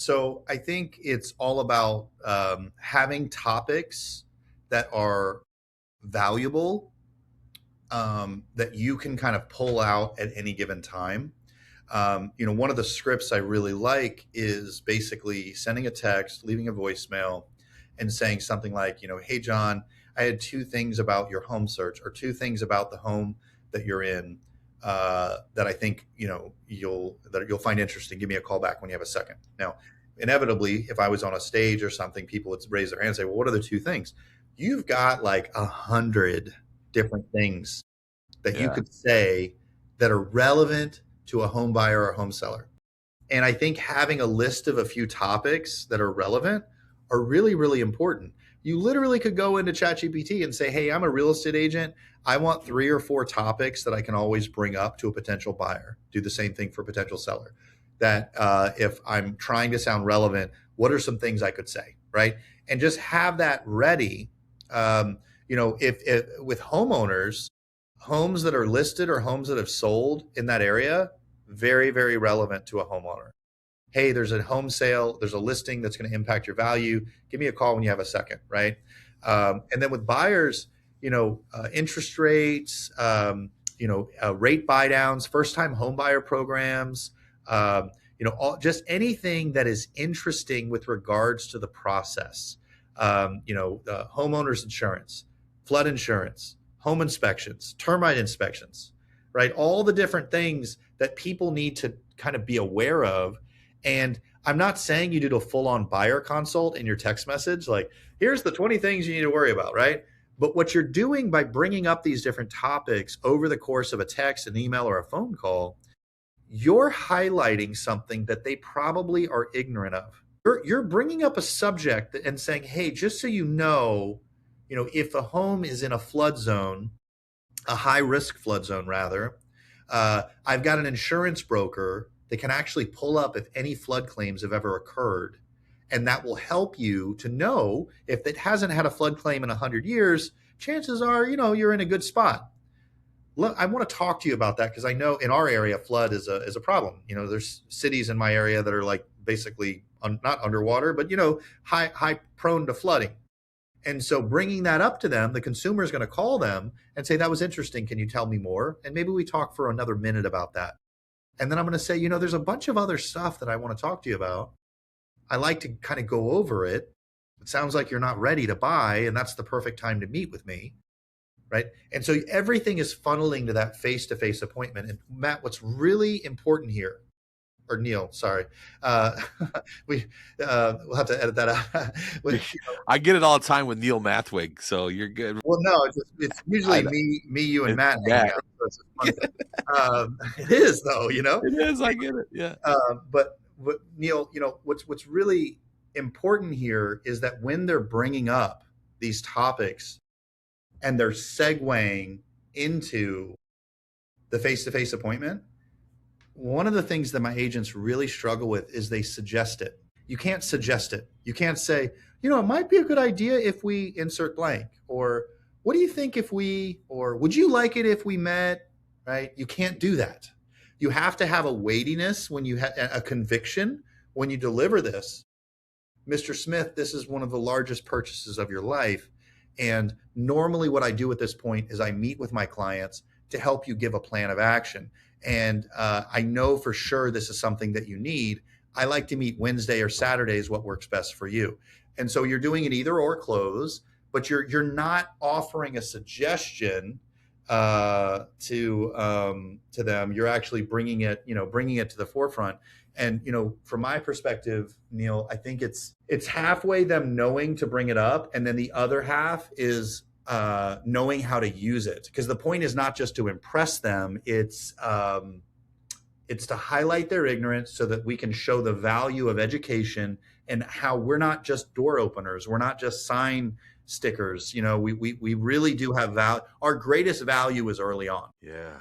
So I think it's all about having topics that are valuable, that you can kind of pull out at any given time. One of the scripts I really like is basically sending a text, leaving a voicemail, and saying something like, hey, John, I had two things about your home search or two things about the home that you're in that I think, you'll find interesting. Give me a call back when you have a second. Now, inevitably, if I was on a stage or something, people would raise their hand and say, well, what are the two things? You've got like 100 different things that you Yeah. could say that are relevant to a home buyer or home seller. And I think having a list of a few topics that are relevant are really, really important. You literally could go into ChatGPT and say, hey, I'm a real estate agent. I want 3 or 4 topics that I can always bring up to a potential buyer. Do the same thing for a potential seller. That if I'm trying to sound relevant, what are some things I could say, right? And just have that ready. If with homeowners, homes that are listed or homes that have sold in that area, very, very relevant to a homeowner. Hey, there's a home sale, there's a listing that's going to impact your value. Give me a call when you have a second, right? And then with buyers, interest rates, rate buy downs, first time home buyer programs, just anything that is interesting with regards to the process. Homeowners insurance, flood insurance, home inspections, termite inspections, right? All the different things that people need to kind of be aware of. And I'm not saying you do a full on buyer consult in your text message, like, here's the 20 things you need to worry about, right? But what you're doing by bringing up these different topics over the course of a text, an email, or a phone call, you're highlighting something that they probably are ignorant of. You're bringing up a subject and saying, hey, just so if a home is in a flood zone, a high risk flood zone rather, I've got an insurance broker that can actually pull up if any flood claims have ever occurred. And that will help you to know if it hasn't had a flood claim in 100 years, chances are, you're in a good spot. Look, I want to talk to you about that because I know in our area, flood is a problem. There's cities in my area that are like basically not underwater, but, high prone to flooding. And so bringing that up to them, the consumer is going to call them and say, that was interesting. Can you tell me more? And maybe we talk for another minute about that. And then I'm going to say, there's a bunch of other stuff that I want to talk to you about. I like to kind of go over it. It sounds like you're not ready to buy, and that's the perfect time to meet with me. Right. And so everything is funneling to that face-to-face appointment. And Matt, what's really important here, or Neil, sorry, uh, we'll have to edit that out. I get it all the time with Neil Mathweg, so you're good. Well, no, it's usually I, me, you, and it's Matt hanging Matt. out. So it's a fun thing. It is though. It is. I get it. Yeah. But Neil, what's really important here is that when they're bringing up these topics and they're segueing into the face-to-face appointment, one of the things that my agents really struggle with is they suggest it. You can't suggest it. You can't say, it might be a good idea if we insert blank, or what do you think if we, or would you like it if we met, right? You can't do that. You have to have a weightiness when you have a conviction when you deliver this. Mr. Smith, this is one of the largest purchases of your life. And normally what I do at this point is I meet with my clients to help you give a plan of action. And I know for sure this is something that you need. I like to meet Wednesday or Saturdays, what works best for you. And so you're doing an either or close, but you're not offering a suggestion to them. You're actually bringing it to the forefront. And from my perspective, Neil, I think it's halfway them knowing to bring it up, and then the other half is knowing how to use it. Because the point is not just to impress them; it's to highlight their ignorance so that we can show the value of education and how we're not just door openers, we're not just sign stickers. We really do have value. Our greatest value is early on. Yeah.